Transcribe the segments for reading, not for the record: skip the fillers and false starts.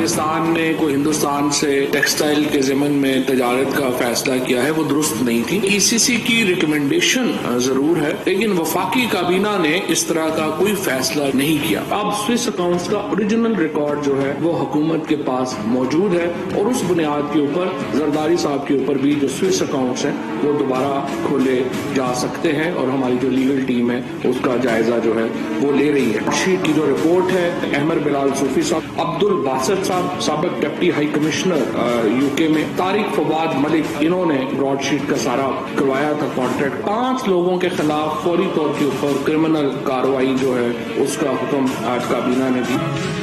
पाकिस्तान ने कोई हिंदुस्तान से टेक्सटाइल के ज़मन में तजारत का फैसला किया है वो दुरुस्त नहीं थी। ईसीसी की रिकमेंडेशन जरूर है, लेकिन वफाकी काबीना ने इस तरह का कोई फैसला नहीं किया। अब स्विस अकाउंट्स का ओरिजिनल रिकॉर्ड जो है वो हुकूमत के पास मौजूद है और उस बुनियाद के ऊपर जरदारी साहब के ऊपर भी जो स्विस अकाउंट्स हैं वो दोबारा खोले जा सकते हैं और हमारी जो लीगल टीम है उसका जायजा जो है वो ले रही है। शीट की जो रिपोर्ट है, अहमद बिलाल सूफी साहब, अब्दुल बासित साहब साबिक डिप्टी हाई कमिश्नर यूके में, तारिक फवाद मलिक, इन्होंने ब्रॉडशीट का सारा करवाया था कॉन्ट्रैक्ट। 5 लोगों के खिलाफ फौरी तौर के ऊपर क्रिमिनल कार्रवाई जो है उसका हुक्म आज काबीना ने दी।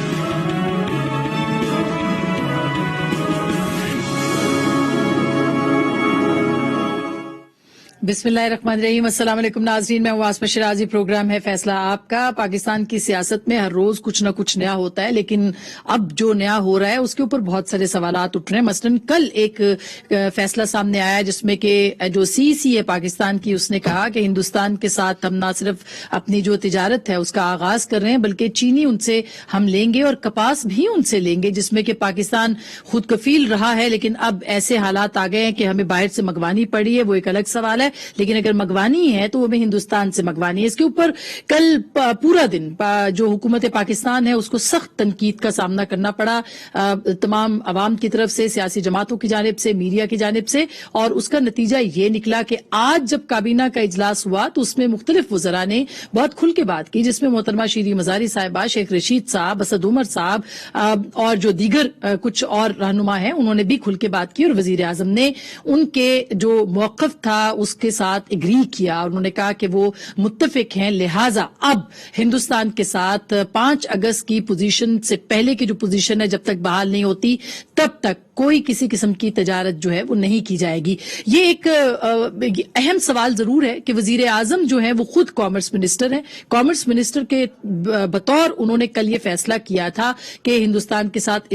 बिस्मिल्लाहिर्रहमानिर्रहीम। अस्सलाम वालेकुम नाज़रीन, मैं वास्मा शिराजी। प्रोग्राम है फैसला आपका। पाकिस्तान की सियासत में हर रोज कुछ न कुछ नया होता है, लेकिन अब जो नया हो रहा है उसके ऊपर बहुत सारे सवालात उठ रहे हैं। मसलन कल एक फैसला सामने आया जिसमें कि जो सीसी है पाकिस्तान की, उसने कहा कि हिंदुस्तान के साथ हम न सिर्फ अपनी जो तिजारत है उसका आगाज कर रहे हैं बल्कि चीनी उनसे हम लेंगे और कपास भी उनसे लेंगे, जिसमें कि पाकिस्तान खुद कफील रहा है, लेकिन अब ऐसे हालात आ गए हैं कि हमें बाहर से मंगवानी पड़ी है। वो एक अलग सवाल है, लेकिन अगर मंगवानी है तो वो हमें हिंदुस्तान से मंगवानी है। इसके ऊपर कल पूरा दिन जो हुकूमत पाकिस्तान है उसको सख्त तनकीद का सामना करना पड़ा तमाम अवाम की तरफ से, सियासी जमातों की जानिब से, मीडिया की जानिब से, और उसका नतीजा ये निकला कि आज जब काबीना का इजलास हुआ तो उसमें मुख्तलिफ वज़रा ने बहुत खुल के बात की, जिसमें मोहतरमा शीरी मजारी साहिबा, शेख रशीद साहब, असद उमर साहब और जो दीगर कुछ और रहनुमा हैं उन्होंने भी खुल के बात की और वजीर आजम ने उनके जो मौक़िफ़ था उसके साथ एग्री किया। उन्होंने कहा कि वो मुत्तफिक हैं, लिहाजा अब हिंदुस्तान के साथ 5 अगस्त की पोजीशन से पहले की जो पोजीशन है जब तक बहाल नहीं होती तब तक कोई किसी किस्म की तजारत जो है वो नहीं की जाएगी। ये एक अहम सवाल जरूर है कि वजीर आजम जो है वो खुद कॉमर्स मिनिस्टर है। कॉमर्स मिनिस्टर के बतौर उन्होंने कल ये फैसला किया था कि हिंदुस्तान के साथ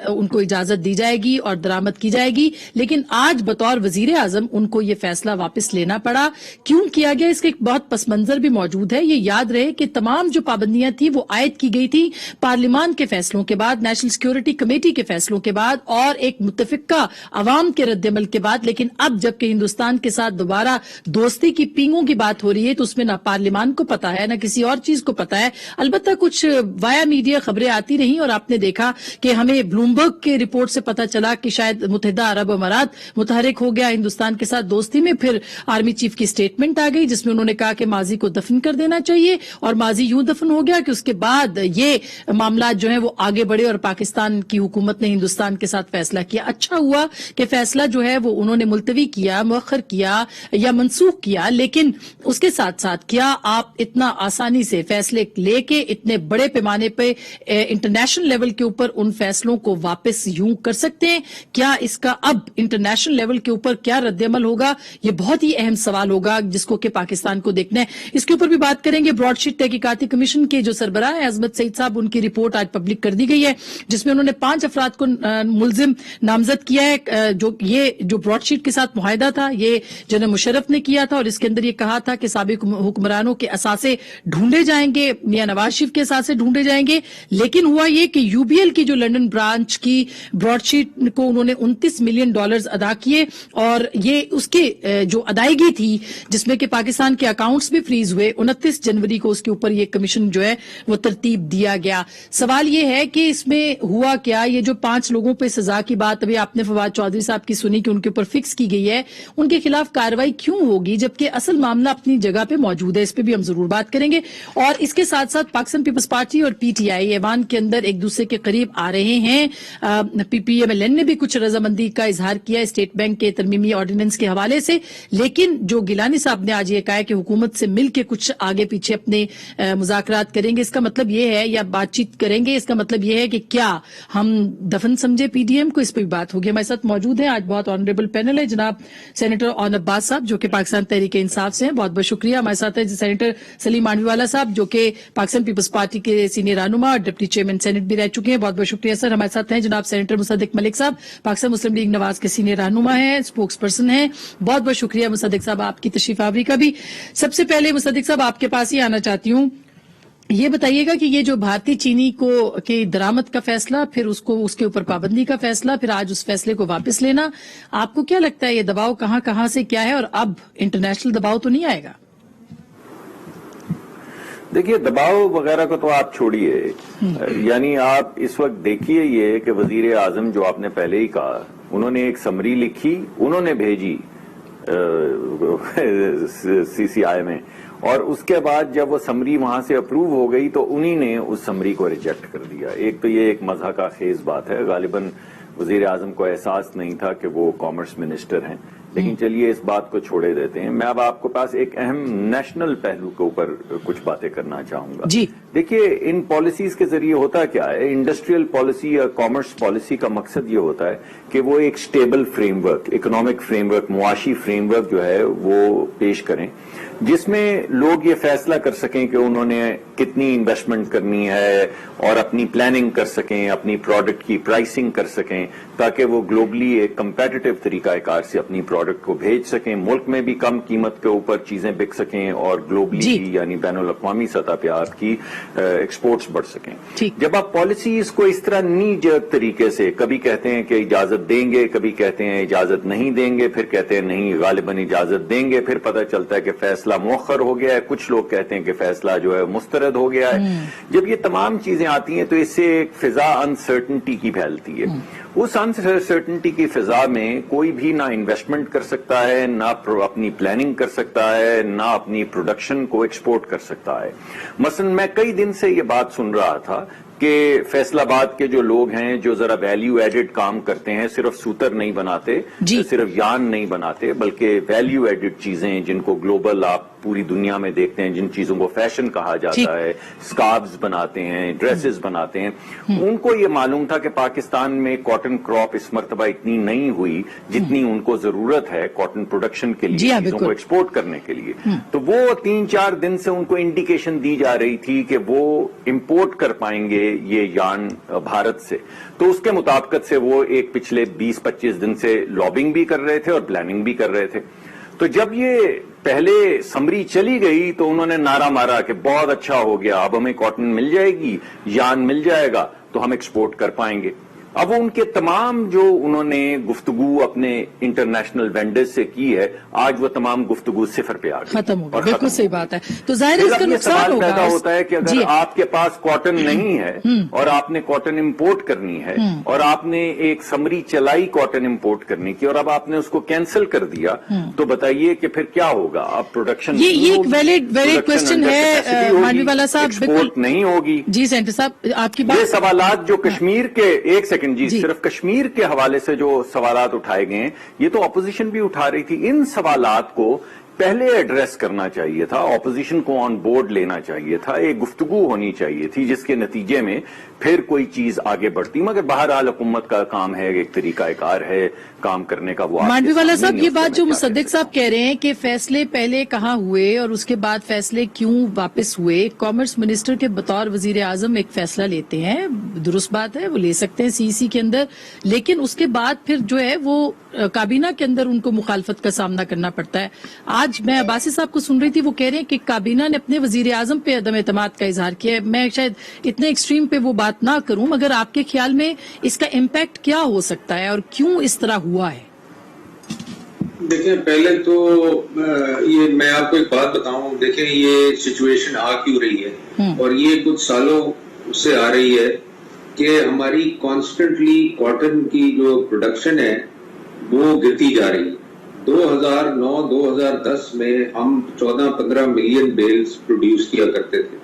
उनको इजाजत दी जाएगी और दरामद की जाएगी, लेकिन आज बतौर वजीर आजम उनको ये फैसला वापस लेना पड़ा। क्यों किया गया, इसका एक बहुत पस मंजर भी मौजूद है। ये याद रहे कि तमाम जो पाबंदियां थी वो आयद की गई थी पार्लियामान के फैसलों के बाद, नेशनल सिक्योरिटी कमेटी के फैसलों के बाद और एक मुत्तफिका अवाम के रद्दमल के बाद। लेकिन अब जबकि हिंदुस्तान के साथ दोबारा दोस्ती की पींगों की बात हो रही है तो उसमें ना पार्लियामान को पता है ना किसी और चीज को पता है। अलबत्ता कुछ वाया मीडिया खबरें आती रही और आपने देखा कि हमें ब्लूमबर्ग के रिपोर्ट से पता चला कि शायद मुत्तहिदा अरब अमारात मुतहरिक हो गया हिंदुस्तान के साथ दोस्ती में। फिर आर्मी चीफ की स्टेटमेंट आ गई जिसमें उन्होंने कहा कि माजी को दफन कर देना चाहिए, और माजी यूं दफन हो गया कि उसके बाद ये मामला जो है वो आगे बढ़े और पाकिस्तान की हुकूमत ने हिंदुस्तान के साथ फैसला किया। अच्छा हुआ कि फैसला जो है वो उन्होंने मुलतवी किया, मुअख्खर किया या मनसूख किया, लेकिन उसके साथ साथ क्या आप इतना आसानी से फैसले लेके इतने बड़े पैमाने पे इंटरनेशनल लेवल के ऊपर उन फैसलों को वापस यूं कर सकते हैं? क्या इसका अब इंटरनेशनल लेवल के ऊपर क्या रद्दअमल होगा? ये बहुत ही अहम सवाल होगा जिसको कि पाकिस्तान को देखना है। इसके ऊपर भी बात करेंगे। ब्रॉडशीट तहकीकाती कमीशन के जो सरबराह है अजमत सईद साहब, उनकी रिपोर्ट आज पब्लिक कर दी गई है जिसमें उन्होंने 5 अफराद को मुलजिम नामजद किया है। जो ब्रॉडशीट के साथ मुआहिदा था ये जनरल मुशर्रफ ने किया था और इसके अंदर ये कहा था कि साबिक हुक्मरानों के असासे ढूंढे जाएंगे, मियां नवाज शरीफ के असासे ढूंढे जाएंगे। लेकिन हुआ ये कि यूबीएल की जो लंदन ब्रांच की ब्रॉडशीट को उन्होंने $29 मिलियन अदा किए और ये उसके जो अदायगी थी जिसमें कि पाकिस्तान के अकाउंट्स भी फ्रीज हुए। 29 जनवरी को उसके ऊपर ये कमीशन जो है वो तरतीब दिया गया। सवाल ये है कि इसमें हुआ क्या, ये जो 5 लोगों पे सजा की बात अभी आपने फवाद चौधरी साहब की सुनी कि उनके ऊपर फिक्स की गई है, उनके खिलाफ कार्रवाई क्यों होगी जबकि असल मामला अपनी जगह पे मौजूद है? इस पे भी हम जरूर बात करेंगे। और इसके साथ साथ पाकिस्तान पीपल्स पार्टी और पीटीआई ऐवान के अंदर एक दूसरे के करीब आ रहे हैं। पीपीएमएलएन ने भी कुछ रजामंदी का इजहार किया स्टेट बैंक के तरमीमी ऑर्डिनेंस के हवाले से, लेकिन जो गिलानी साहब ने आज ये कहा है कि हुकूमत से मिलकर कुछ आगे पीछे अपने मुज़ाकरात करेंगे। इसका मतलब ये है या बातचीत करेंगे, इसका मतलब ये है कि क्या हम दफन समझे पीडीएम को? इस पर भी बात होगी। हमारे साथ मौजूद है आज बहुत ऑनरेबल पैनल है। जनाब सेनेटर ऑन अब्बास साहब जो कि पाकिस्तान तहरीक इंसाफ से हैं, बहुत बहुत शुक्रिया। हमारे साथ है सेनेटर सलीम मांडवीवाला साहब जो कि पाकिस्तान पीपल्स पार्टी के सीनियर रहनुमा और डिप्टी चेयरमैन सेनेट भी रह चुके हैं, बहुत बहुत शुक्रिया सर। हमारे साथ हैं जनाब सेनेटर मुसद्दिक मलिक साहब, पाकिस्तान मुस्लिम लीग नवाज के सीनियर रहनुमा है, स्पोक्स पर्सन है, बहुत बहुत शुक्रिया मुसद्दिक साहब आपकी तशरीफ आवरी का भी। सबसे पहले मुसद्दिक साहब आपके पास ही आना चाहती हूँ یہ بتائیے گا کہ یہ جو بھارتی چینی کو کی درآمد کا فیصلہ، پھر اس کے اوپر پابندی کا فیصلہ، پھر آج اس فیصلے کو واپس لینا، آپ کو کیا لگتا ہے یہ دباؤ کہاں سے کیا ہے، اور اب انٹرنیشنل دباؤ تو نہیں آئے گا؟ دیکھیے دباؤ وغیرہ کو تو آپ چھوڑیے، یعنی آپ اس وقت دیکھیے یہ کہ وزیر اعظم جو آپ نے پہلے ہی کہا، انہوں نے ایک سمری لکھی، انہوں نے بھیجی سی سی آئی میں، اور اس کے بعد جب وہ سمری وہاں سے اپروو ہو گئی تو انہی نے اس سمری کو ریجیکٹ کر دیا. ایک تو یہ ایک مضحکہ خیز بات ہے، غالباً وزیر اعظم کو احساس نہیں تھا کہ وہ کامرس منسٹر ہیں، لیکن چلیے اس بات کو چھوڑے دیتے ہیں. میں اب آپ کو پاس ایک اہم نیشنل پہلو کے اوپر کچھ باتیں کرنا چاہوں گا. جی دیکھیے ان پالیسیز کے ذریعے ہوتا کیا ہے، انڈسٹریل پالیسی یا کامرس پالیسی کا مقصد یہ ہوتا ہے کہ وہ ایک stable frame work, economic frame work, معاشی فریم ورک جو ہے وہ پیش کریں، جس میں لوگ یہ فیصلہ کر سکیں کہ انہوں نے کتنی انویسٹمنٹ کرنی ہے اور اپنی پلاننگ کر سکیں، اپنی پروڈکٹ کی پرائسنگ کر سکیں، تاکہ وہ گلوبلی ایک کمپیٹیٹو طریقہ کار سے اپنی پروڈکٹ کو بھیج سکیں، ملک میں بھی کم قیمت کے اوپر چیزیں بک سکیں اور گلوبلی بھی یعنی بین الاقوامی سطح پہ آپ کی ایکسپورٹس بڑھ سکیں. جب آپ پالیسیز کو اس طرح نی جرک طریقے سے کبھی کہتے ہیں کہ اجازت دیں گے، کبھی کہتے ہیں اجازت نہیں دیں گے، پھر کہتے ہیں نہیں غالباً اجازت دیں گے، پھر پتہ چلتا ہے کہ فیصلہ مؤخر ہو گیا ہے، کچھ لوگ کہتے ہیں کہ فیصلہ جو ہے مسترد ہو گیا ہے. جب یہ تمام چیزیں آتی ہیں تو اس سے ایک فضا انسرٹنٹی کی پھیلتی ہے. اس انسرٹنٹی کی فضا میں کوئی بھی نہ انویسٹمنٹ کر سکتا ہے، نہ اپنی پلاننگ کر سکتا ہے، نہ اپنی پروڈکشن کو ایکسپورٹ کر سکتا ہے. مثلا میں کئی دن سے یہ بات سن رہا تھا کہ فیصل آباد کے جو لوگ ہیں جو ذرا ویلیو ایڈڈ کام کرتے ہیں، صرف سوتر نہیں بناتے، صرف یان نہیں بناتے، بلکہ ویلیو ایڈڈ چیزیں جن کو گلوبل آپ پوری دنیا میں دیکھتے ہیں، جن چیزوں کو فیشن کہا جاتا ہے، سکارفز بناتے ہیں، ڈریسز بناتے ہیں، ان کو یہ معلوم تھا کہ پاکستان میں کاٹن کراپ اس مرتبہ اتنی نہیں ہوئی جتنی ان کو ضرورت ہے کاٹن پروڈکشن کے لیے، چیزوں کو ایکسپورٹ کرنے کے لیے. تو وہ 3-4 دن سے ان کو انڈیکیشن دی جا رہی تھی کہ وہ امپورٹ کر پائیں گے یہ یان بھارت سے. تو اس کے مطابقت سے وہ ایک پچھلے 20-25 دن سے لابنگ بھی کر رہے تھے اور پلاننگ بھی کر رہے تھے. تو جب یہ پہلے سمری چلی گئی تو انہوں نے نعرہ مارا کہ بہت اچھا ہو گیا، اب ہمیں کاٹن مل جائے گی، یان مل جائے گا تو ہم ایکسپورٹ کر پائیں گے. اب ان کے تمام جو انہوں نے گفتگو اپنے انٹرنیشنل وینڈر سے کی ہے، آج وہ تمام گفتگو صفر پہ آ گئی، ختم ہو گئی. بالکل صحیح بات ہے. تو ظاہر ہے اس کا نقصان ہوگا. پیدا ہوتا ہے کہ اگر آپ کے پاس کاٹن نہیں ہے اور آپ نے کاٹن امپورٹ کرنی ہے اور آپ نے ایک سمری چلائی کاٹن امپورٹ کرنے کی اور اب آپ نے اس کو کینسل کر دیا، تو بتائیے کہ پھر کیا ہوگا؟ اب پروڈکشن یہ ایک ویلڈ کوشچن ہے مانوی والا صاحب. ایکسپورٹ نہیں ہوگی. جی سینٹر صاحب آپ کی بات. یہ سوالات جو کشمیر کے ایک سیکنڈ جی صرف کشمیر کے حوالے سے جو سوالات اٹھائے گئے ہیں، یہ تو اپوزیشن بھی اٹھا رہی تھی. ان سوالات کو پہلے ایڈریس کرنا چاہیے تھا، اپوزیشن کو آن بورڈ لینا چاہیے تھا، ایک گفتگو ہونی چاہیے تھی جس کے نتیجے میں پھر کوئی چیز آگے بڑھتی. مگر بہرحال حکومت کا کام ہے، ایک طریقہ کار ہے کام کرنے کا. وہ مانوی والا صاحب یہ بات جو مصدق صاحب کہہ رہے ہیں کہ فیصلے پہلے کہاں ہوئے اور اس کے بعد فیصلے کیوں واپس ہوئے، کامرس منسٹر کے بطور وزیر اعظم ایک فیصلہ لیتے ہیں، درست بات ہے، وہ لے سکتے ہیں سی کے اندر، لیکن اس کے بعد پھر جو ہے وہ کابینہ کے اندر ان کو مخالفت کا سامنا کرنا پڑتا ہے. آج میں عباسی صاحب کو سن رہی تھی، وہ کہہ رہے ہیں کہ کابینہ نے اپنے وزیر اعظم پہ عدم اعتماد کا اظہار کیا ہے. میں شاید اتنے ایکسٹریم پہ وہ بات نہ کروں، مگر آپ کے خیال میں اس کا امپیکٹ کیا ہو سکتا ہے اور کیوں اس طرح ہوا ہے؟ دیکھیں پہلے تو یہ میں آپ کو ایک بات بتاؤں، دیکھیں یہ سچویشن آ کیوں رہی ہے اور یہ کچھ سالوں سے آ رہی ہے کہ ہماری کانسٹنٹلی کاٹن کی جو پروڈکشن ہے وہ گرتی جا رہی ہے. 2009-2010 میں ہم 14-15 ملین بیلز پروڈیوس کیا کرتے تھے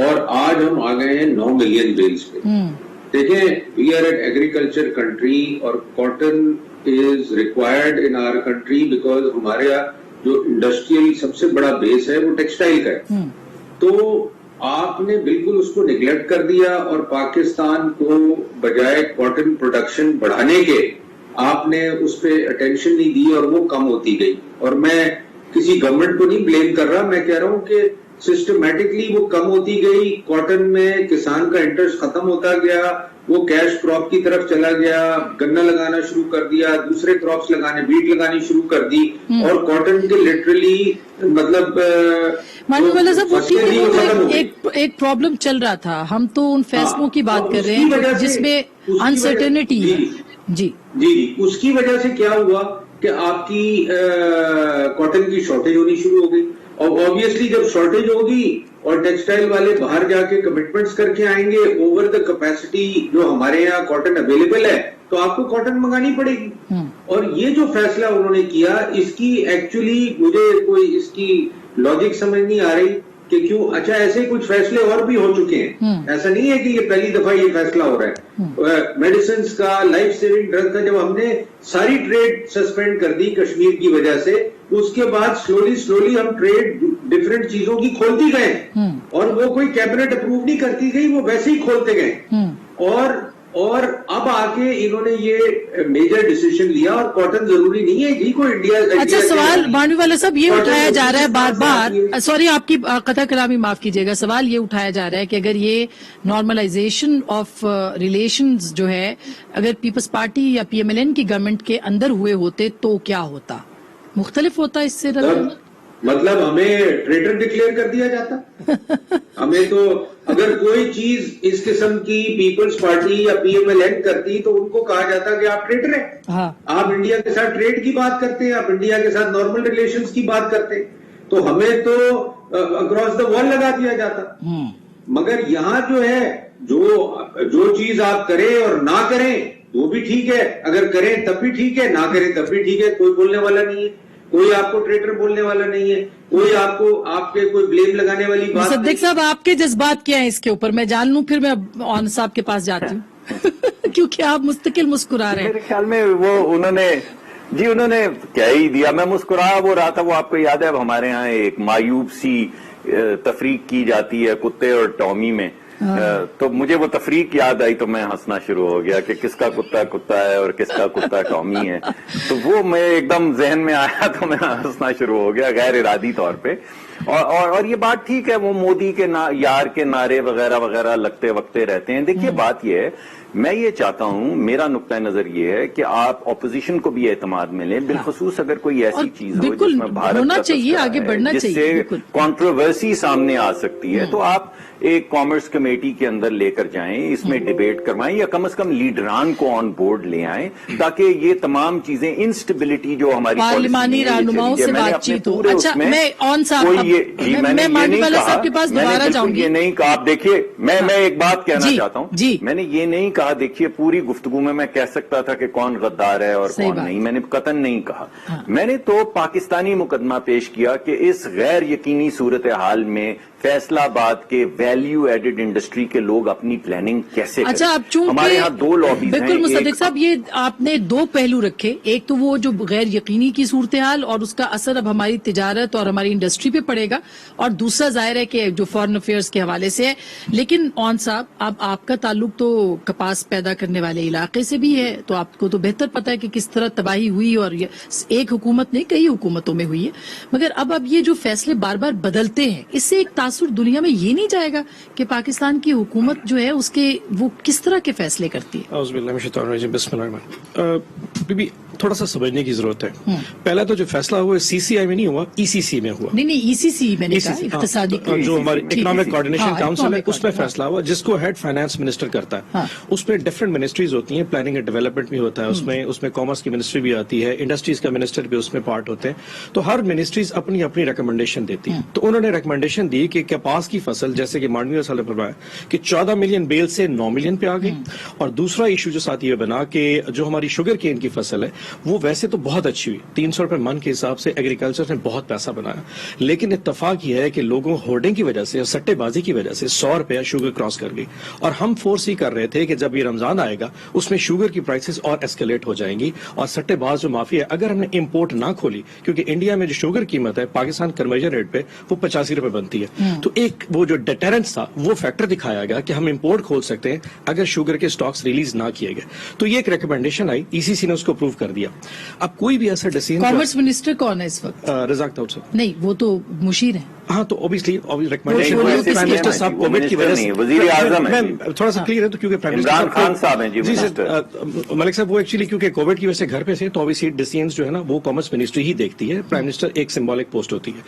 اور آج ہم آ گئے ہیں 9 ملین بیلز پہ. دیکھیں we are an agriculture country اور cotton is required in our country because ہمارے جو انڈسٹریل سب سے بڑا بیس ہے وہ ٹیکسٹائل کا ہے. تو آپ نے بالکل اس کو نیگلیکٹ کر دیا اور پاکستان کو بجائے کاٹن پروڈکشن بڑھانے کے آپ نے اس پہ اٹینشن نہیں دی اور وہ کم ہوتی گئی. اور میں کسی گورنمنٹ کو نہیں بلیم کر رہا، میں کہہ رہا ہوں کہ सिस्टमैटिकली वो कम होती गई, कॉटन में किसान का इंटरेस्ट खत्म होता गया, वो कैश क्रॉप की तरफ चला गया, गन्ना लगाना शुरू कर दिया, दूसरे क्रॉप्स लगाने, बीट लगानी शुरू कर दी, और कॉटन के लिटरली मतलब माननीय वाला साहब, वो ठीक है, फसलें वो खत्म हो गई। एक प्रॉब्लम चल रहा था, हम तो उन फैसलों की बात कर रहे हैं जिसमें अनसर्टेनिटी है। जी जी, उसकी वजह से क्या हुआ कि आपकी कॉटन की शॉर्टेज होनी शुरू हो गई, और ऑब्वियसली जब शॉर्टेज होगी और टेक्सटाइल वाले बाहर जाके कमिटमेंट्स करके आएंगे ओवर द कैपेसिटी जो हमारे यहाँ कॉटन अवेलेबल है, तो आपको कॉटन मंगानी पड़ेगी। और ये जो फैसला उन्होंने किया, इसकी एक्चुअली मुझे कोई इसकी लॉजिक समझ नहीं आ रही कि क्यों। अच्छा, ऐसे कुछ फैसले और भी हो चुके हैं, ऐसा नहीं है कि ये पहली दफा ये फैसला हो रहा है। मेडिसिन का, लाइफ सेविंग ड्रग का, जब हमने सारी ट्रेड सस्पेंड कर दी कश्मीर की वजह से, उसके बाद स्लोली हम ट्रेड डिफरेंट चीजों की खोलती गए, और वो कोई कैबिनेट अप्रूव नहीं करती गई, वो वैसे ही खोलते गए। और अब आके इन्होंने ये मेजर डिसीजन लिया, और कॉटन जरूरी नहीं है जी कोई इंडिया। अच्छा, सवाल माननीय वाला साहब ये उठाया जा रहा है बार बार, सॉरी आपकी कथा कलामी माफ कीजिएगा, सवाल ये उठाया जा रहा है कि अगर ये नॉर्मलाइजेशन ऑफ रिलेशंस जो है, अगर पीपल्स पार्टी या PMLN की गवर्नमेंट के अंदर हुए होते तो क्या होता, मुख्तलिफ होता इससे? मतलब हमें ट्रेटर डिक्लेयर कर दिया जाता। हमें तो अगर कोई चीज इस किस्म की पीपल्स पार्टी या PMLN करती तो उनको कहा जाता कि आप ट्रेटर हैं। हाँ। आप इंडिया के साथ ट्रेड की बात करते हैं, आप इंडिया के साथ नॉर्मल रिलेशंस की बात करते हैं, तो हमें तो अक्रॉस द वॉल लगा दिया जाता। मगर यहाँ जो है, जो चीज आप करें और ना करें वो भी ठीक है, अगर करें तब भी ठीक है, ना करें तब भी ठीक है, कोई बोलने वाला नहीं है, कोई आपको ट्रेटर बोलने वाला नहीं है, कोई आपको आपके कोई ब्लेम लगाने वाली बात नहीं। सद्दीक साहब, आपके जज्बात क्या हैं इसके ऊपर, मैं जान लूं, फिर मैं ऑन साहब के पास जाती हूँ। क्योंकि आप मुस्तकिल मुस्कुरा रहे हैं। मेरे ख्याल में वो उन्होंने कह ही दिया, मैं मुस्कुरा वो रहा था। वो आपको याद है, अब हमारे यहाँ एक मायूब सी तफरीक की जाती है कुत्ते और टॉमी में, तो मुझे वो तफरीक याद आई तो मैं हंसना शुरू हो गया कि किसका कुत्ता कुत्ता है और किसका कुत्ता टॉमी है। तो वो मैं एकदम जहन में आया तो मैं हंसना शुरू हो गया गैर इरादी तौर पे। और ये बात ठीक है, वो मोदी के यार के नारे वगैरह वगैरह लगते वक्ते रहते हैं। देखिए, बात ये है, मैं ये चाहता हूं, मेरा नुक्ता नजर ये है कि आप ऑपोजिशन को भी एतमाद में लें, बिलखुसूस अगर कोई ऐसी चीज हो जिसमें भारत होना चाहिए, आगे बढ़ना चाहिए, जिससे कंट्रोवर्सी सामने आ सकती है, तो आप एक कॉमर्स कमेटी के अंदर लेकर जाएं, इसमें डिबेट करवाएं, या कम से कम लीडरान को ऑन बोर्ड ले आएं, ताकि ये तमाम चीजें, इंस्टेबिलिटी जो हमारी पार्लिमानी रहनुमाओं से बातचीत हो। अच्छा, मैं ऑन साहब, मैंने ये नहीं कहा, आप देखिए, मैं एक बात कहना चाहता हूं, मैंने ये नहीं कहा, देखिए पूरी गुफ्तगू में मैं कह सकता था कि कौन गद्दार है और कौन नहीं, मैंने कतन नहीं कहा। मैंने तो पाकिस्तानी मुकदमा पेश किया कि इस गैर यकीनी सूरत हाल में फैसलाबाद के वैल्यू एडेड इंडस्ट्री के लोग अपनी प्लानिंग कैसे करें। अच्छा, अब चूंकि हमारे यहाँ दो लॉबीज हैं। बिल्कुल मुसद्दिक साहब, ये आपने दो पहलू रखे, एक तो वो जो गैर यकीनी की सूरत हाल और उसका असर अब हमारी तिजारत और हमारी इंडस्ट्री पे पड़ेगा, और दूसरा जाहिर है कि जो फॉरेन अफेयर्स के हवाले से है। लेकिन ऑन साहब, अब आपका ताल्लुक तो कपास पैदा करने वाले इलाके से भी है, तो आपको तो बेहतर पता है कि किस तरह तबाही हुई, और एक हुकूमत नहीं कई हुकूमतों में हुई है। मगर अब ये जो फैसले बार बार बदलते हैं, इससे एक तासुर दुनिया में ये नहीं जाएगा कि पाकिस्तान की हुकूमत जो है उसके वो किस तरह के फैसले करती है? थोड़ा सा समझने की जरूरत है। पहला तो जो फैसला हुआ CCI में नहीं हुआ, ECC में हुआ। नहीं, ECC मैंने कहा, इक्तिसादी जो हमारी इकोनॉमिक कोऑर्डिनेशन काउंसिल है, उसमें फैसला हुआ, जिसको हेड फाइनेंस मिनिस्टर करता है। उसमें डिफरेंट मिनिस्ट्रीज होती हैं, प्लानिंग एंड डेवलपमेंट भी होता है, उसमें कॉमर्स की मिनिस्ट्री भी आती है, इंडस्ट्रीज का मिनिस्टर भी उसमें पार्ट होते हैं। तो हर मिनिस्ट्रीज अपनी अपनी रिकमेंडेशन देती है। तो उन्होंने रिकमेंडेशन दी कि कपास की फसल, जैसे कि मांडवी साल फरमाया कि 14 मिलियन बेल से 9 मिलियन पे आ गई। और दूसरा इशू जो साथ ये बना कि जो हमारी शुगर केन की फसल है, वो वैसे तो बहुत अच्छी हुई, 300 रुपए मन के हिसाब से एग्रीकल्चर ने बहुत पैसा बनाया, लेकिन इत्तेफाक ये है कि लोगों होर्डिंग की वजह से और सट्टेबाजी की वजह से 100 रुपया शुगर क्रॉस कर गई। और हम फोर्स ही कर रहे थे कि जब ये रमजान आएगा उसमें शुगर की प्राइसेस और एस्केलेट हो जाएंगी, और सट्टेबाज जो माफी है, अगर हमने इंपोर्ट ना खोली, क्योंकि इंडिया में जो शुगर कीमत है पाकिस्तान कन्वर्जन रेट पे वो 85 रुपए बनती है, तो एक वो जो डेटरेंस था वो फैक्टर दिखाया गया कि हम इंपोर्ट खोल सकते हैं अगर शुगर के स्टॉक्स रिलीज ना किए गए। तो ये एक रिकमेंडेशन आई, ECC ने उसको अप्रूव कर दिया। अब कोई भी ऐसा डिसीजन, कॉमर्स मिनिस्टर कौन है इस वक्त? रजाक दाऊद साहब। नहीं, वो तो मुशीर है। हाँ, तो ऑब्वियसली रिकमेंडेशन वो प्राइम मिनिस्टर साहब कोविड की वजह से, वजीर आजम है, मैं थोड़ा सा क्लियर है तो क्योंकि प्राइम मिनिस्टर इमरान खान साहब हैं जी सर, मलिक साहब वो एक्चुअली क्योंकि कोविड की वजह से घर पे थे, तो ऑब्वियसली डिसीजंस जो है ना वो कॉमर्स मिनिस्ट्री ही देखती है, प्राइम मिनिस्टर एक सिंबॉलिक पोस्ट होती है।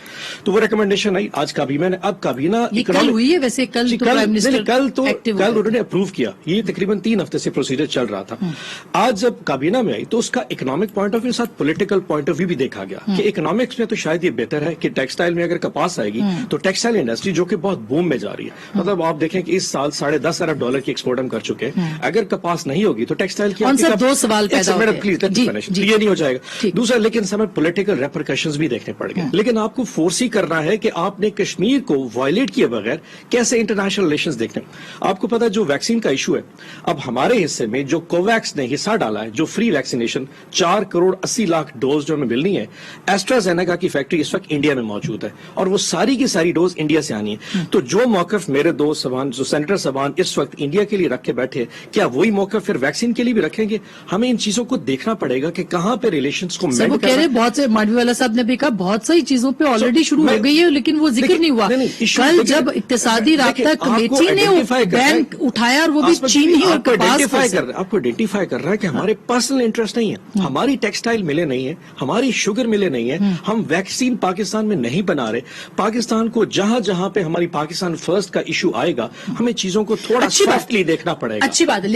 तो वो रिकमेंडेशन आई आज काबीना ने, अब काबीना कल हुई है वैसे, कल तो प्राइम मिनिस्टर कल उन्होंने अप्रूव किया, ये तकरीबन 3 हफ्ते से प्रोसीजर चल रहा था। आज जब काबीना में आई तो उसका इकोनॉमिक पॉइंट ऑफ व्यू साथ पॉलिटिकल पॉइंट ऑफ व्यू भी देखा गया कि इकोनॉमिक्स में तो शायद ये बेहतर है कि टेक्सटाइल में अगर कपास आएगी तो टेक्सटाइल इंडस्ट्री जो कि बहुत बूम में जा रही है, मतलब आप देखें कि इस साल $10.5 अरब की एक्सपोर्ट हम कर चुके हैं, अगर कपास नहीं होगी तो टेक्सटाइल की दो सवाल पैदा होते हैं। प्लीज ये नहीं हो जाएगा। दूसरा, लेकिन समय पॉलिटिकल रेपरकशंस भी देखने पड़ गए, लेकिन आपको फोर्स ही करना है कि आपने कश्मीर को वायलेट किए बगैर कैसे इंटरनेशनल रिलेशंस देखने। आपको पता है जो वैक्सीन का इशू है, अब हमारे हिस्से में जो कोवैक्स ने हिस्सा डाला है, जो free vaccination 4 crore 80 lakh dose जो हमें मिलनी है, एस्ट्राजेनेका की फैक्ट्री इस वक्त इंडिया में मौजूद है और वो सारी की सारी डोज इंडिया से आनी है। तो जो मौकफ मेरे दोस्त सबान, जो सेनेटर सबान इस वक्त इंडिया के लिए रख के बैठे, क्या वही मौकफ फिर वैक्सीन के लिए भी रखेंगे? हमें इन चीजों को देखना पड़ेगा कि कहां पे रिलेशंस को वो कह रहे, बहुत से मांडवीवाला साहब ने भी कहा बहुत सारी चीजों पे ऑलरेडी शुरू हो गई है, लेकिन वो जिक्र नहीं हुआ। कल जब इक्तिसादी राब्ता कमेटी ने बैंक उठाया और वो भी चीनी और कपास आपको आइडेंटिफाई कर रहा है कि हमारे पर्सनल इंटरेस्ट नहीं है, हमारी टेक्सटाइल मिले नहीं है, हमारी शुगर मिले नहीं है, हम वैक्सीन पाकिस्तान में नहीं बना रहे। पाकिस्तान को जहां जहां पे हमारी पाकिस्तान फर्स्ट का इशू आएगा, हमें चीजों को थोड़ा सॉफ्टली देखना पड़ेगा। अच्छी बात है,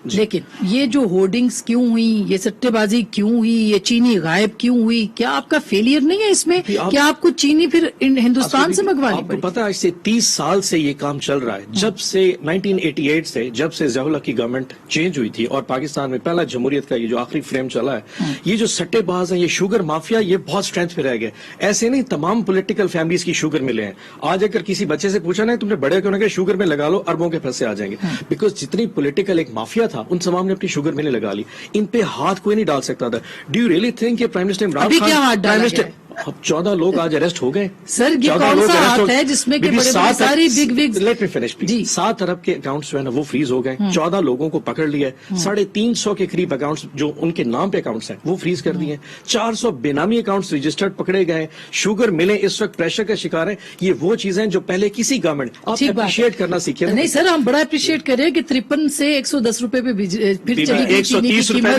लेकिन ये जो होर्डिंग्स क्यों हुई, ये सट्टेबाजी क्यों हुई, ये चीनी गायब क्यों हुई, क्या आपका फेलियर नहीं है इसमें? क्या आपको चीनी फिर हिंदुस्तान से मंगवानी पड़ी? आपको पता है इससे 30 साल से ये काम चल रहा है, जब से 1988 से जब से ज़िया-उल-हक की गवर्नमेंट चेंज हुई थी और पाकिस्तान में पहला जमहूरियत का ये जो आखिरी फ्रेम चला है, ये जो सट्टेबाज है, ये शुगर माफिया, ये बहुत स्ट्रेंथ पे रह गए। ऐसे नहीं तमाम पॉलिटिकल फैमिलीज की शुगर मिले हैं। आज अगर किसी बच्चे से पूछा ना तुमने बड़े क्यों ना, शुगर में लगा लो, अरबों के पैसे आ जाएंगे। बिकॉज जितनी पॉलिटिकल एक माफिया था उन तमाम ने अपनी शुगर मिलें लगा ली, इन पे हाथ कोई नहीं डाल सकता था। डू यू रियली थिंक कि prime minister Imran Khan, prime minister, अब 14 लोग आज अरेस्ट हो गए। सर ये कौन सा हाथ है जिसमें कि बड़े सारी big big, let me finish please, 7 अरब के अकाउंट्स जो है ना वो फ्रीज हो गए, 14 लोगों को पकड़ लिया, 350 के करीब अकाउंट्स जो उनके नाम पे अकाउंट्स हैं वो फ्रीज कर दिए, 400 बेनामी अकाउंट्स रजिस्टर्ड पकड़े गए, शुगर मिले इस वक्त प्रेशर का शिकार है। ये वो चीजें जो पहले किसी गवर्नमेंट, आप अप्रिशिएट करना सीखिए। नहीं सर, हम बड़ा अप्रिशिएट कर रहे हैं कि 53 से 110 रुपए पे फिर चली गई चीनी की कीमत।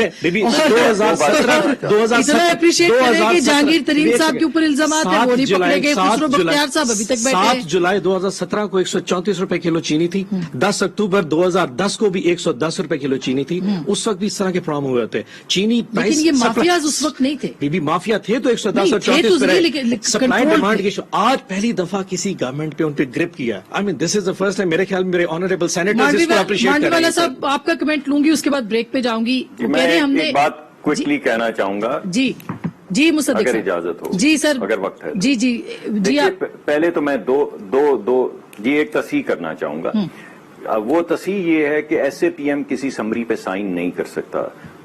2017 इतना अप्रिशिएट करें कि जहांगीर तरीन साहब के ऊपर इल्जाम 7 जुलाई 2017 को 134 रुपए किलो चीनी थी, 10 अक्टूबर 2010 को भी 110 रुपए किलो चीनी थी। उस वक्त भी इस तरह के प्रॉब्लम हुए थे चीनी प्राइस। लेकिन ये माफियाज उस वक्त नहीं थे, बीबी माफिया थे तो 110 और 34 सप्लाई डिमांड की। आज पहली दफा किसी गवर्नमेंट पे उन पे ग्रिप किया। I mean this is the first time, मेरे ख्याल में मेरे ऑनरेबल सेनेटर्स इसको अप्रिशिएट कर रहे हैं। साहब आपका कमेंट लूंगी, उसके बाद ब्रेक पे जाऊंगी। मैं एक बात क्विकली कहना चाहूंगा जी मुसद्दिक अगर इजाजत हो जी सर, अगर वक्त है जी आप पहले तो मैं दो एक तस्हीह करना चाहूंगा। वो तस्हीह ये है कि SAPM किसी समरी पे साइन नहीं कर सकता।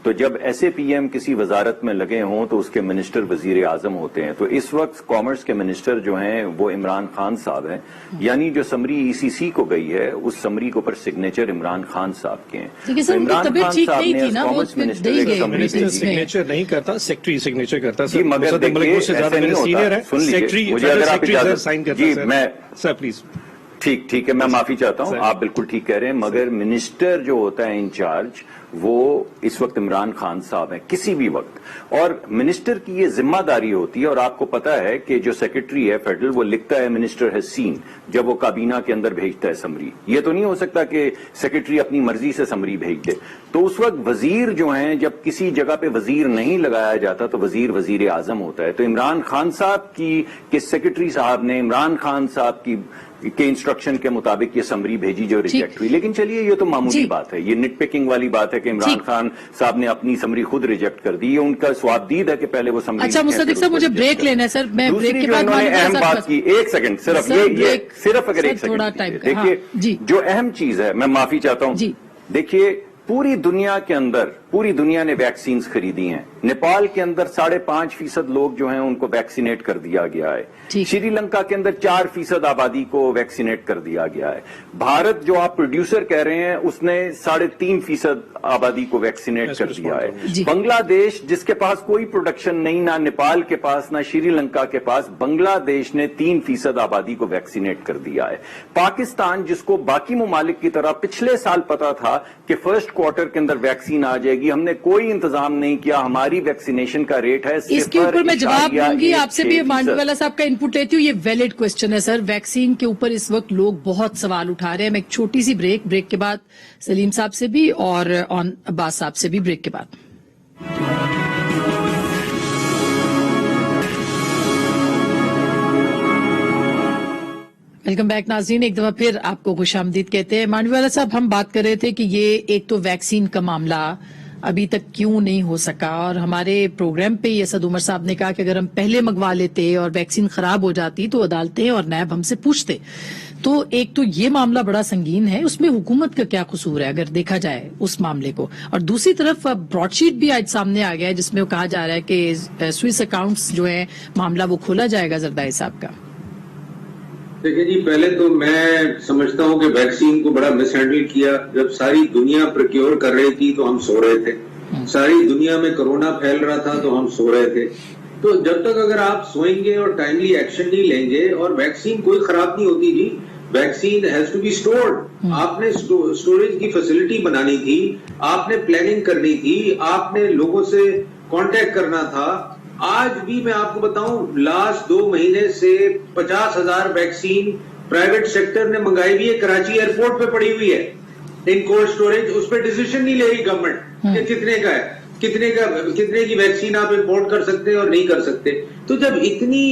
तो जब SAPM किसी वजारत में लगे हों तो उसके मिनिस्टर वजीर आजम होते हैं। तो इस वक्त कॉमर्स के मिनिस्टर जो हैं वो इमरान खान साहब हैं, यानी जो समरी ECC को गई है उस समरी के ऊपर सिग्नेचर इमरान खान साहब के हैं। तो इमरान खान साहब ने कॉमर्स मिनिस्टर सिग्नेचर नहीं करता, सेक्रेटरी सिग्नेचर करता जी, मगर सीनियर है, सेक्रेटरी मुझे अगर आप इजाजत साइन करता जी मैं सर प्लीज ठीक है, मैं माफी चाहता हूं, आप बिल्कुल ठीक कह रहे हैं, मगर मिनिस्टर जो होता है इंचार्ज वो इस वक्त इमरान खान साहब हैं किसी भी वक्त, और मिनिस्टर की ये जिम्मेदारी होती है। और आपको पता है कि जो सेक्रेटरी है फेडरल वो लिखता है मिनिस्टर हैज सीन जब वो काबीना के अंदर भेजता है समरी। ये तो नहीं हो सकता कि सेक्रेटरी अपनी मर्जी से समरी भेज दे। तो उस वक्त वजीर जो हैं, जब किसी जगह पे वजीर नहीं लगाया जाता तो वजीर वजीर आजम होता है। तो इमरान खान साहब की सेक्रेटरी साहब ने इमरान खान साहब के इंस्ट्रक्शन के मुताबिक ये समरी भेजी जो रिजेक्ट हुई। लेकिन चलिए ये तो मामूली बात है, ये निट पिकिंग वाली बात है कि इमरान खान साहब ने अपनी समरी खुद रिजेक्ट कर दी। ये उनका स्वाबदीद है कि पहले वो समरी। अच्छा मुसद्दिक साहब मुझे ब्रेक लेना है सर, मैं ब्रेक के बाद अहम बात की एक सेकंड सिर्फ ये सिर्फ अगर एक सेकंड देखिए जो अहम चीज है, मैं माफी चाहता हूं। देखिए पूरी दुनिया के अंदर पूरी दुनिया ने वैक्सीन खरीदी हैं। नेपाल के अंदर 5.5% लोग जो हैं उनको वैक्सीनेट कर दिया गया है। श्रीलंका के अंदर 4% आबादी को वैक्सीनेट कर दिया गया है। भारत जो आप प्रोड्यूसर कह रहे हैं उसने 3.5% आबादी को वैक्सीनेट कर दिया है। बांग्लादेश जिसके पास कोई प्रोडक्शन नहीं, ना नेपाल के पास ना श्रीलंका के पास, बांग्लादेश ने 3% आबादी को वैक्सीनेट कर दिया है। पाकिस्तान जिसको बाकी ममालिक की तरह पिछले साल पता था कि फर्स्ट क्वार्टर के अंदर वैक्सीन आ जाएगी, हमने कोई इंतजाम नहीं किया, हमारी वैक्सीनेशन का रेट है। इसके ऊपर मैं जवाब दूंगी, आपसे भी मांडीवाला साहब का इनपुट लेती हूँ। ये वैलिड क्वेश्चन है सर, वैक्सीन के ऊपर इस वक्त लोग बहुत सवाल उठा रहे हैं। मैं एक छोटी सी ब्रेक के बाद सलीम साहब से भी और अब्बास साहब से भी ब्रेक के बाद। वेलकम बैक नाज़रीन, एक दफा फिर आपको खुशामदीद कहते हैं। मांडीवाला साहब, हम बात कर रहे थे कि ये एक तो वैक्सीन का मामला अभी तक क्यों नहीं हो सका, और हमारे प्रोग्राम पे असद उमर साहब ने कहा कि अगर हम पहले मंगवा लेते और वैक्सीन खराब हो जाती तो अदालतें और नैब हमसे पूछते। तो एक तो ये मामला बड़ा संगीन है, उसमें हुकूमत का क्या कसूर है अगर देखा जाए उस मामले को, और दूसरी तरफ ब्रॉडशीट भी आज सामने आ गया है जिसमें वो कहा जा रहा है कि स्विस अकाउंट्स जो है मामला वो खोला जाएगा जरदारी साहब का। देखिए जी, पहले तो मैं समझता हूं कि वैक्सीन को बड़ा मिसहैंडल किया। जब सारी दुनिया प्रोक्योर कर रही थी तो हम सो रहे थे, सारी दुनिया में कोरोना फैल रहा था तो हम सो रहे थे। तो जब तक अगर आप सोएंगे और टाइमली एक्शन नहीं लेंगे, और वैक्सीन कोई खराब नहीं होती जी, vaccine has to be stored. आपने स्टोरेज की फैसिलिटी बनानी थी, आपने प्लानिंग करनी थी, आपने लोगों से कांटेक्ट करना था। आज भी मैं आपको बताऊं, लास्ट 2 महीने से 50,000 वैक्सीन प्राइवेट सेक्टर ने मंगाई हुई है, कराची एयरपोर्ट पे पड़ी हुई है इन कोल्ड स्टोरेज। उस पर डिसीजन नहीं ले रही गवर्नमेंट कि कितने का है, कितने की वैक्सीन आप इंपोर्ट कर सकते हैं और नहीं कर सकते। तो जब इतनी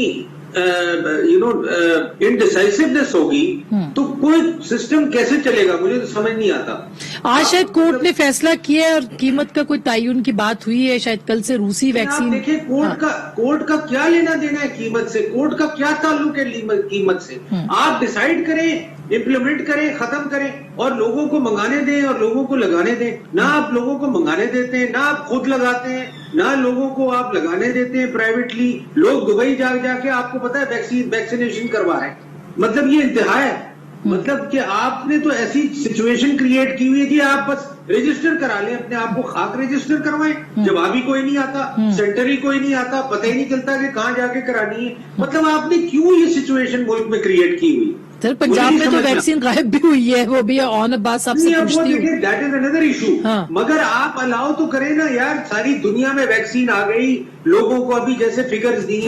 इनडिसाइसिवनेस होगी तो कोई सिस्टम कैसे चलेगा, मुझे तो समझ नहीं आता। आज शायद कोर्ट ने फैसला किया है और कीमत का कोई तयन की बात हुई है, शायद कल से रूसी वैक्सीन। देखिए, कोर्ट का क्या लेना देना है कीमत से, कोर्ट का क्या ताल्लुक है कीमत से। आप डिसाइड करें, इम्प्लीमेंट करें, खत्म करें और लोगों को मंगाने दें और लोगों को लगाने दें। ना आप लोगों को मंगाने देते हैं, ना आप खुद लगाते हैं, ना लोगों को आप लगाने देते हैं प्राइवेटली। लोग दुबई जाके आपको पता है वैक्सीनेशन करवा रहे हैं। मतलब ये इंतहा है, मतलब कि आपने तो ऐसी सिचुएशन क्रिएट की हुई है कि आप बस रजिस्टर करा लें अपने आप को, खाक रजिस्टर करवाएं, जवाबी कोई नहीं आता, सेंटर ही कोई नहीं आता, पता ही नहीं चलता कि कहाँ जाके करानी है। मतलब आपने क्यों ये सिचुएशन मुल्क में क्रिएट की हुई? सर, पंजाब में तो वैक्सीन गायब भी हुई है, वो भी ऑन अब्बास साहब से पूछती हूँ। That is another issue. मगर आप अलाउ तो करें ना यार, सारी दुनिया में वैक्सीन आ गई लोगों को। अभी जैसे फिगर्स दी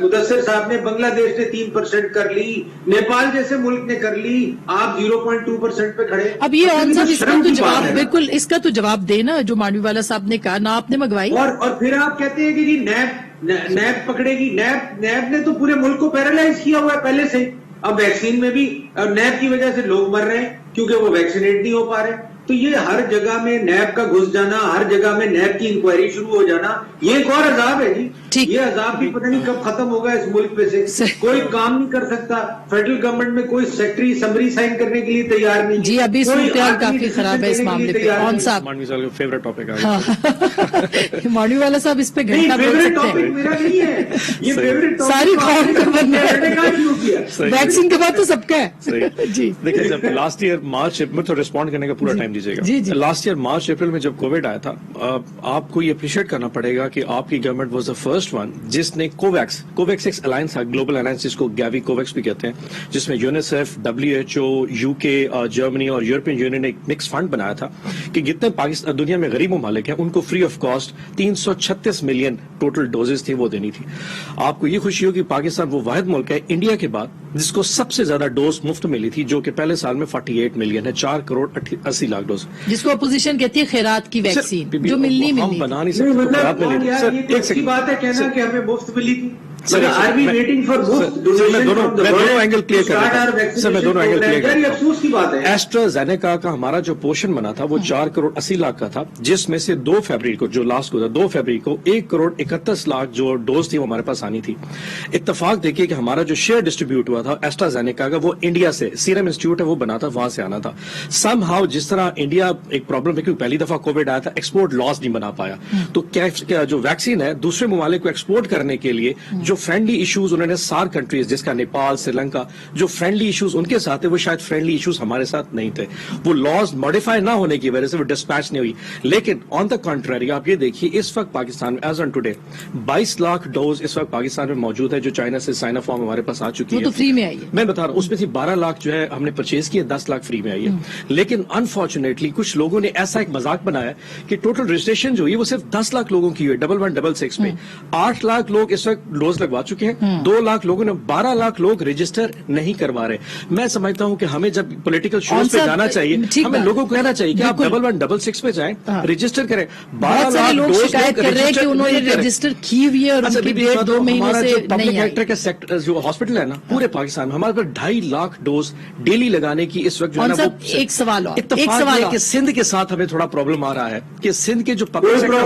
मुदस्सिर साहब ने, बांग्लादेश ने 3% कर ली, नेपाल जैसे मुल्क ने कर ली, आप 0.2% पे खड़े। अब ये आंसर, इसका तो जवाब बिल्कुल, इसका तो जवाब देना जो मांडीवाला साहब ने कहा ना, आपने मंगवाई और फिर आप कहते हैं कि जी नैब पकड़ेगी। नैब ने तो पूरे मुल्क को पैरालाइज किया हुआ है पहले से। अब वैक्सीन में भी नैब की वजह से लोग मर रहे हैं क्योंकि वो वैक्सीनेट नहीं हो पा रहे। तो ये हर जगह में नैब का घुस जाना, हर जगह में नैब की इंक्वायरी शुरू हो जाना, ये एक और अजाब है जी। ये अजाब भी पता नहीं कब खत्म होगा इस मुल्क पे से। कोई काम नहीं कर सकता, फेडरल गवर्नमेंट में कोई सेक्रेटरी समरी साइन करने के लिए तैयार नहीं जी। अभी सूरत काफी खराब है इस मामले पे। कौन सा फेवरेट टॉपिक है? मांडीवाला साहब इस पे घंटा बोल सकते हैं। टॉपिक मेरा नहीं है ये, फेवरेट टॉपिक सारी कौन का बनना है। वैक्सीन के बाद तो सबका है जी। देखिए, जब लास्ट ईयर मार्च में तो रिस्पॉन्ड करने का पूरा टाइम दीजिएगा। लास्ट ईयर मार्च अप्रैल में जब कोविड आया था, आपको ये अप्रिशिएट करना पड़ेगा कि आपकी government was the first one जिसने कोवैक्स एक अलायंस था, ग्लोबल अलायंस जिसको गैवी कोवैक्स भी कहते हैं, जिसमें यूनिसेफ, WHO, UK, जर्मनी और यूरोपियन यूनियन ने एक मिक्स फंड बनाया था कि जितने पाकिस्तान दुनिया में गरीब ममालिक हैं उनको free of cost 336 million total doses थी वो देनी थी। आपको ये खुशी हो कि पाकिस्तान वो वाहिद मुल्क है इंडिया के बाद जिसको सबसे ज्यादा डोज मुफ्त मिली थी, जो कि पहले साल में 48 मिलियन है, 4 करोड़ 80 लाख डोज, जिसको अपोजिशन कहती है खैरात की वैक्सीन जो मिलनी हम बना नहीं सकते। मतलब यार, ये अच्छी बात है कहना कि हमें मुफ्त मिली थी। Are we waiting for both donation from the world to start our vaccination program? यार ये अफसोस की बात है। एस्ट्राजेनेका का हमारा जो पोर्शन बना था वो 4 करोड़ 80 लाख का था, जिसमें से 2 फरवरी को, जो लास्ट को था 2 फरवरी को 1 करोड़ 31 लाख जो डोज थी वो हमारे पास आनी थी। इत्तेफाक देखिए कि हमारा जो शेयर डिस्ट्रीब्यूट हुआ था एस्ट्राजेनेका का, वो इंडिया से सीरम इंस्टीट्यूट है वो बना था, वहां से आना था। समहाउ जिस तरह इंडिया एक प्रॉब्लम है, क्योंकि पहली दफा कोविड आया था, एक्सपोर्ट लॉस नहीं बना पाया, तो क्या जो वैक्सीन है दूसरे ममालिक को एक्सपोर्ट करने के लिए जो फ्रेंडली इश्यूज उन्होंने सार कंट्रीज, जिसका नेपाल, श्रीलंका, जो फ्रेंडली इश्यूज उनके साथ है, वो शायद फ्रेंडली इश्यूज हमारे साथ नहीं थे। वो लॉज मॉडिफाई ना होने की वजह से वो डिस्पैच नहीं हुई। लेकिन ऑन द कंट्रारी आप ये देखिए, इस वक्त पाकिस्तान में as on today 22 lakh dose इस वक्त पाकिस्तान में मौजूद है, जो चाइना से साइनोफार्म हमारे पास आ चुकी है। वो तो फ्री में आई है, मैं बता रहा हूं, उसमें से 12 लाख जो है हमने परचेज किए, 10 लाख फ्री में आई है। लेकिन अनफॉर्चुनेटली कुछ लोगों ने ऐसा एक मजाक बनाया कि टोटल रजिस्ट्रेशन जो है वो सिर्फ 10 लाख लोगों की हुई है 1166 पे। 8 लाख लोग इस वक्त डोज लगवा चुके हैं, 2 लाख लोगों ने, 12 लाख लोग रजिस्टर नहीं करवा रहे। मैं समझता हूं कि हमें जब पॉलिटिकल शोज पे जाना चाहिए, हमें लोगों को कहना चाहिए कि आप 1166 पे जाएं, रजिस्टर करें। 12 लाख लोग शिकायत कर रहे हैं कि उन्होंने रजिस्टर की हुई है और उनकी डेट 2 महीनों से पब्लिक सेक्टर के सेक्टर जो हॉस्पिटल है ना पूरे पाकिस्तान में, हमारे पास 2.5 लाख डोज डेली लगाने की इस वक्त जो है ना वो एक सवाल कि सिंध के साथ हमें थोड़ा प्रॉब्लम आ रहा है कि सिंध के जो पब्लिक सेक्टर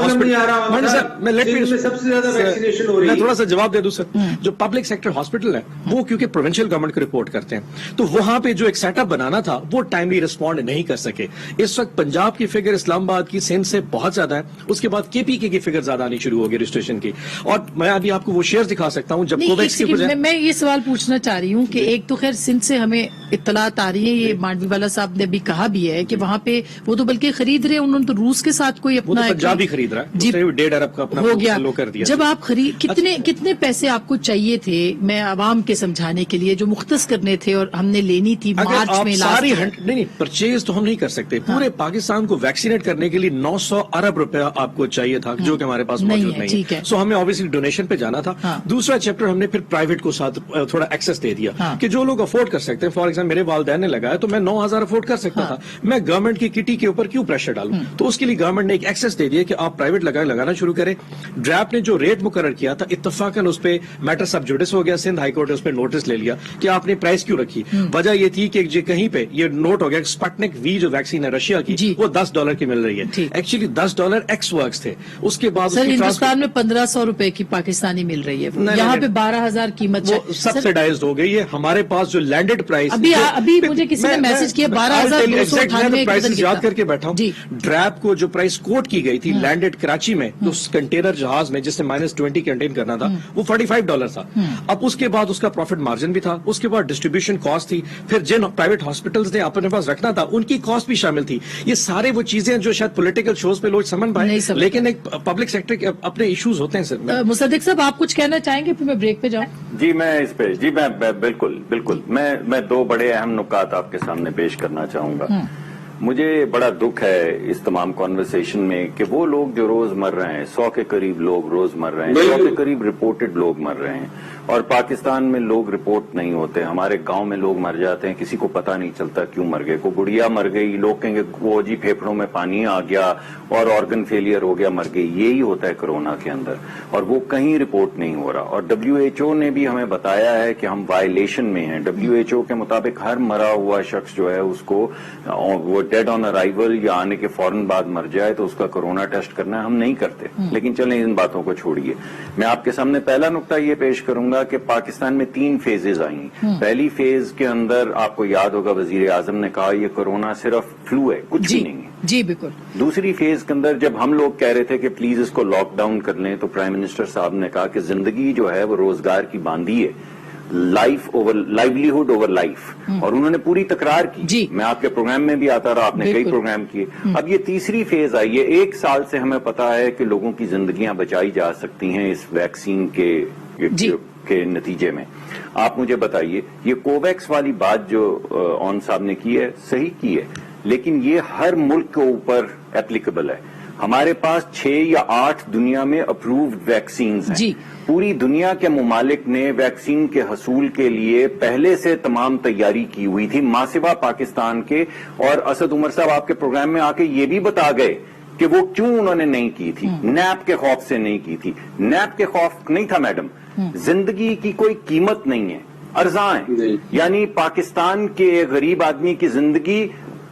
सबसे ज्यादा वैक्सीनेशन हो रही है। मैं थोड़ा सा जवाब दे दूं सर, जो पब्लिक सेक्टर हॉस्पिटल है वो क्योंकि प्रोविंशियल गवर्नमेंट को रिपोर्ट करते हैं, तो वहां पे जो एक सेटअप बनाना था वो टाइमली रिस्पॉन्ड नहीं कर सके। इस वक्त पंजाब की फिगर इस्लामाबाद की, सिंध से बहुत ज्यादा है, उसके बाद केपीके की फिगर ज्यादा आनी शुरू होगी रजिस्ट्रेशन की। और मैं अभी आपको वो शेयर दिखा सकता हूं जब कोवैक्स की मैं ये सवाल पूछना चाह रही हूँ कि एक तो खैर सिंध से हमें इत्तलात आ रही है, ये मांडवी वाला साहब ने अभी कहा भी है कि वहां पे वो तो बल्कि खरीद रहे हैं, उन्होंने तो रूस के साथ कोई अपना पंजाब ही खरीद रहा है जी, 1.5 अरब का अपना हो गया कर दिया। जब आप कितने पैसे आपको चाहिए थे मैं आवाम के समझाने के लिए जो मुख्तस करने थे और हमने लेनी थी मार्च में सारी नहीं परचेज तो हम नहीं कर सकते। पूरे पाकिस्तान को वैक्सीनेट करने के लिए 900 अरब रुपया आपको चाहिए था, जो कि हमारे पास मौजूद नहीं है। सो हमें ऑब्वियसली डोनेशन पे जाना था। दूसरा चैप्टर हमने फिर प्राइवेट को साथ थोड़ा एक्सेस दे दिया कि जो लोग अफोर्ड कर सकते हैं, फॉर एग्जाम्पल मेरे वालिदैन ने लगाया तो मैं 9,000 अफोर्ड कर सकता था, मैं गवर्नमेंट की किटी के ऊपर क्यों प्रेशर डालूं? तो उसके लिए गवर्नमेंट ने एक एक्सेस दे दिया कि आप प्राइवेट लगाना शुरू करें। ड्रैप ने जो रेट मुकर्रर किया था, इत्तफाकन उस पे मैटर सब जुडिस हो गया, सिंध हाईकोर्ट ने उस पे नोटिस ले लिया कि आपने प्राइस क्यों रखी। वजह ये थी कि कहीं पे ये नोट हो गया स्पुतनिक वी जो वैक्सीन है रशिया की, वो $10 की मिल रही है, एक्चुअली $10 एक्स वर्क्स थे। उसके बाद सर हिंदुस्तान में 1500 रुपए की पाकिस्तानी मिल रही है, यहाँ पे 12,000 कीमत सब्सिडाइज्ड हो गई है। हमारे पास जो लैंडेड प्राइस अभी मुझे किसी ने मैसेज किया 12,298 प्राइस याद करके बैठा हूँ। ड्रैप को जो प्राइस कोट की गई थी लैंडेड कराची में उस कंटेनर जहाज में जिसने -20 कंटेन करना था, वो $45 था। अब उसके बाद उसका प्रॉफिट मार्जिन भी था, उसके बाद डिस्ट्रीब्यूशन कॉस्ट थी, फिर जिन प्राइवेट हॉस्पिटल्स ने अपने पास रखना था उनकी कॉस्ट भी शामिल थी। ये सारे वो चीजें जो शायद पॉलिटिकल शोज पे लोग समझ पाए, लेकिन एक पब्लिक सेक्टर के अपने इश्यूज होते हैं। सर मुसद्दिक साहब आप कुछ कहना चाहेंगे, फिर मैं ब्रेक पे जाऊं? जी मैं इस पे मैं बिल्कुल मैं 2 बड़े अहम नुकात आपके सामने पेश करना चाहूंगा। मुझे बड़ा दुख है इस तमाम कॉन्वर्सेशन में कि वो लोग जो रोज मर रहे हैं, 100 के करीब लोग रोज मर रहे हैं, 100 के करीब रिपोर्टेड लोग मर रहे हैं, और पाकिस्तान में लोग रिपोर्ट नहीं होते। हमारे गांव में लोग मर जाते हैं, किसी को पता नहीं चलता क्यों मर गए। को गुड़िया मर गई, लोग कहेंगे वो जी फेफड़ों में पानी आ गया और ऑर्गन फेलियर हो गया, मर गई। यही होता है कोरोना के अंदर, और वो कहीं रिपोर्ट नहीं हो रहा। और WHO ने भी हमें बताया है कि हम वायलेशन में हैं। WHO के मुताबिक हर मरा हुआ शख्स जो है उसको वो डेड ऑन अराइवल या आने के फौरन बाद मर जाए तो उसका कोरोना टेस्ट करना है, हम नहीं करते। लेकिन चलें इन बातों को छोड़िए, मैं आपके सामने पहला नुकता ये पेश करूंगा कि पाकिस्तान में 3 फेजेज आई। पहली फेज के अंदर आपको याद होगा वजीर आजम ने कहा ये कोरोना सिर्फ फ्लू है, कुछ भी नहीं है। जी बिल्कुल। दूसरी फेज के अंदर जब हम लोग कह रहे थे कि प्लीज इसको लॉकडाउन कर लें, तो प्राइम मिनिस्टर साहब ने कहा कि जिंदगी जो है वो रोजगार की बांधी है, लाइवलीहुड ओवर लाइफ, और उन्होंने पूरी तकरार की। मैं आपके प्रोग्राम में भी आता रहा, आपने कई प्रोग्राम किए। अब ये तीसरी फेज आई है। 1 साल से हमें पता है कि लोगों की जिंदगियां बचाई जा सकती हैं इस वैक्सीन के नतीजे में। आप मुझे बताइए, ये कोवैक्स वाली बात जो ऑन साहब ने की है, सही की है, लेकिन ये हर मुल्क के ऊपर एप्लीकेबल है। हमारे पास 6 या 8 दुनिया में अप्रूव्ड वैक्सीन हैं। पूरी दुनिया के मुमालिक ने वैक्सीन के हसूल के लिए पहले से तमाम तैयारी की हुई थी, मासिवा पाकिस्तान के। और असद उमर साहब आपके प्रोग्राम में आके ये भी बता गए कि वो क्यों उन्होंने नहीं की थी। नैप के खौफ से नहीं की थी। नैप के खौफ नहीं था मैडम, जिंदगी की कोई कीमत नहीं है, अर्जा है। यानी पाकिस्तान के गरीब आदमी की जिंदगी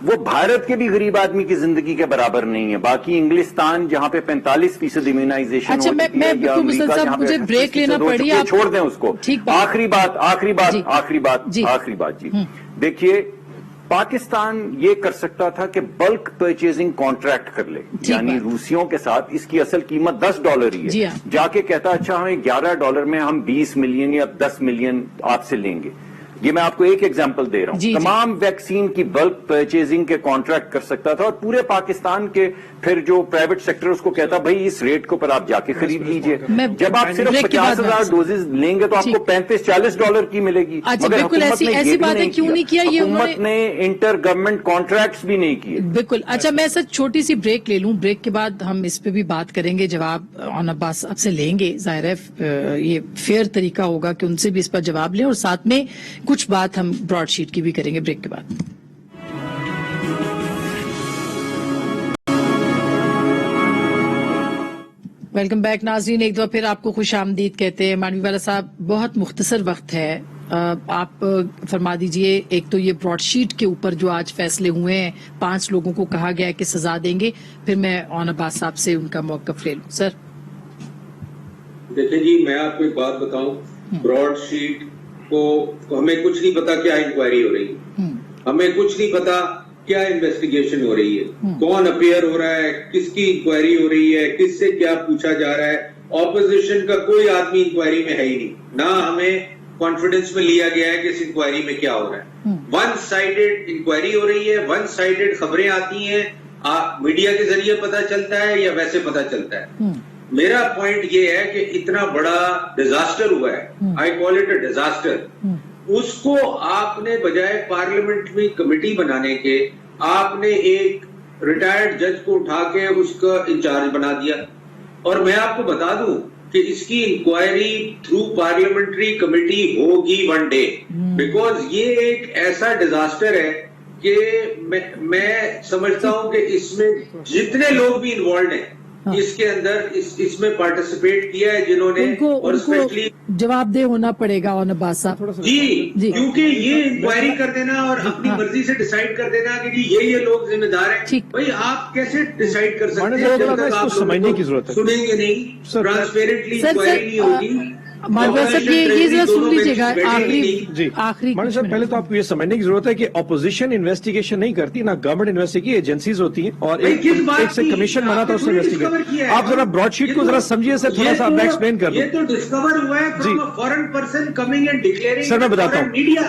वो भारत के भी गरीब आदमी की जिंदगी के बराबर नहीं है। बाकी इंग्लिस्तान जहां पे 45% इम्यूनाइजेशन अच्छा, मैं बिल्कुल मिसल साहब, मुझे ब्रेक लेना पड़ी, आप छोड़ दें उसको। आखिरी बात जी, देखिए पाकिस्तान ये कर सकता था कि बल्क परचेजिंग कॉन्ट्रैक्ट कर ले, यानी रूसियों के साथ इसकी असल कीमत $10 ही है, जाके कहता अच्छा हमें $11 में हम 20 मिलियन या 10 मिलियन आपसे लेंगे। ये मैं आपको एक एग्जांपल दे रहा हूं। तमाम वैक्सीन की बल्क परचेजिंग के कॉन्ट्रैक्ट कर सकता था और पूरे पाकिस्तान के फिर जो प्राइवेट सेक्टर उसको कहता भाई इस रेट को पर आप जाके खरीद लीजिए। जब आप सिर्फ 50,000 डोजेज लेंगे तो आपको $35-40 की मिलेगी। मगर ऐसी बातें क्यों नहीं किया ये हुकूमत ने इंटर गवर्नमेंट कॉन्ट्रैक्ट्स भी नहीं किए। बिल्कुल। अच्छा, मैं सर छोटी सी ब्रेक ले लूं, ब्रेक के बाद हम इस पे भी बात करेंगे, जवाब ऑन अब्बास आपसे लेंगे। जाहिर है ये फेयर तरीका होगा कि उनसे भी इस पर जवाब लें और साथ में कुछ बात हम ब्रॉडशीट की भी करेंगे ब्रेक के बाद। वेलकम बैक नाज़रीन, एक दफा फिर आपको खुश आमदीद कहते हैं। मानवी वाला साहब, बहुत मुख्तसर वक्त है, आप फरमा दीजिए, एक तो ये ब्रॉडशीट के ऊपर जो आज फैसले हुए हैं, 5 लोगों को कहा गया है कि सजा देंगे, फिर मैं ऑन अब्बास साहब से उनका मौक़िफ़ ले लूं। सर देखिए जी, मैं आपको एक बात बताऊं, ब्रॉडशीट को हमें कुछ नहीं पता क्या इंक्वायरी हो रही है, हमें कुछ नहीं पता क्या इन्वेस्टिगेशन हो रही है, कौन अपियर हो रहा है, किसकी इंक्वायरी हो रही है, किससे क्या पूछा जा रहा है। ऑपोजिशन का कोई आदमी इंक्वायरी में है ही नहीं, ना हमें कॉन्फिडेंस में लिया गया है कि इस इंक्वायरी में क्या हो रहा है। वन साइडेड इंक्वायरी हो रही है, वन साइडेड खबरें आती हैं, मीडिया के जरिए पता चलता है या वैसे पता चलता है। मेरा पॉइंट ये है कि इतना बड़ा डिजास्टर हुआ है, I call it a disaster, उसको आपने बजाय पार्लियामेंट में कमेटी बनाने के आपने एक रिटायर्ड जज को उठा के उसका इंचार्ज बना दिया। और मैं आपको बता दूं कि इसकी इंक्वायरी थ्रू पार्लियामेंट्री कमेटी होगी वन डे, बिकॉज ये एक ऐसा डिजास्टर है कि मैं समझता हूं कि इसमें जितने लोग भी इन्वॉल्व हैं, इसके अंदर इसमें पार्टिसिपेट किया है जिन्होंने, और स्पेशली जवाबदेह होना पड़ेगा ऑन अब्बास साहब जी, क्योंकि ये इंक्वायरी कर देना और अपनी मर्जी से डिसाइड कर देना कि जी ये लोग जिम्मेदार हैं। भाई आप कैसे डिसाइड कर सकते हैं जब तक आप समझने की जरूरत है, सुनेंगे नहीं, ट्रांसपेरेंटली इंक्वायरी नहीं होगी। मानव साहब ये जरा सुन लीजिएगा, आखिरी मानव साहब, पहले तो आपको ये समझने की जरूरत है कि ऑपोजिशन इन्वेस्टिगेशन नहीं करती, ना गवर्नमेंट इन्वेस्टिगेशन एजेंसीज होती हैं, और एक से कमीशन बना था उससे इन्वेस्टिगेट। आप जरा ब्रॉडशीट को जरा समझिए सर, थोड़ा सा मैं एक्सप्लेन कर दूं। ये तो डिस्कवर हुआ है from a foreign person coming and declaring. Sir मैं बताता हूँ,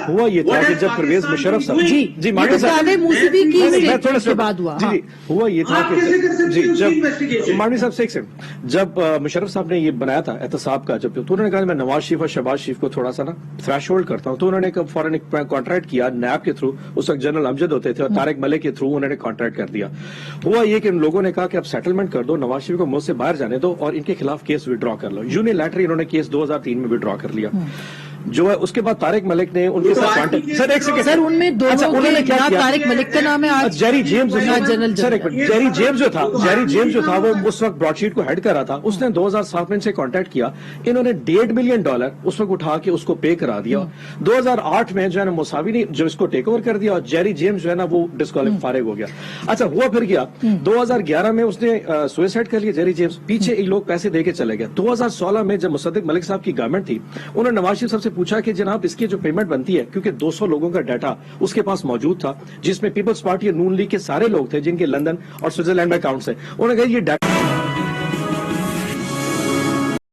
हुआ ये था कि जब परवेज मुशर्रफ साहब जी मानव साहब थोड़ा सा बाद हुआ जी, हुआ ये था कि जी जब मानव साहब से एक सेकंड, जब मुशर्रफ साहब ने ये बनाया था एहतसाब का, जब तो उन्होंने कहा मैं नवाज शरीफ और शहबाज शरीफ को थोड़ा सा ना थ्रेश होल्ड करता हूं, तो उन्होंने एक फॉरेन कॉन्ट्रैक्ट किया नैब के थ्रू, उस वक्त जनरल अमजद होते थे, और तारिक मलिक के थ्रू उन्होंने कॉन्ट्रैक्ट कर दिया। हुआ ये कि इन लोगों ने कहा कि अब सेटलमेंट कर दो, नवाज शरीफ को मुल्क से बाहर जाने दो और इनके खिलाफ केस विड्रॉ कर लो। यूनिलैटरली इन्होंने केस 2003 में विड्रॉ कर लिया। जो है उसके बाद तारिक मलिक ने उनके साथ कॉन्टेक्ट, सर एक सेकंड सर, उनमें दोनों उन्होंने क्या किया, तारिक मलिक का नाम है आज, जेरी जेम्स जनरल, सर एक मिनट, जेरी जेम्स जो था वो उस वक्त ब्रॉडशीट को हेड कर रहा था, उसने 2007 में से कॉन्टेक्ट किया, इन्होंने $1.5 बिलियन उस वक्त उठा के उसको पे करा दिया। 2008 में जो है ना मुसावी ने जो इसको टेक ओवर कर दिया, और जेरी जेम्स जो है ना वो डिस्क्वालिफाई फारिग हो गया। अच्छा हुआ फिर गया 2011 में उसने सुसाइड कर लिया जेरी जेम्स, पीछे ये लोग पैसे दे के चले गए। 2016 में जब मुसद्दिक मलिक साहब की गवर्नमेंट थी, उन्होंने नवाज शरीफ साहब से पूछा कि जनाब इसकी जो पेमेंट बनती है, क्योंकि 200 लोगों का डाटा उसके पास मौजूद था, जिसमें पीपल्स पार्टी और नून लीग के सारे लोग थे जिनके लंदन और स्विट्जरलैंड में अकाउंट्स है, उन्होंने कहा ये डाटा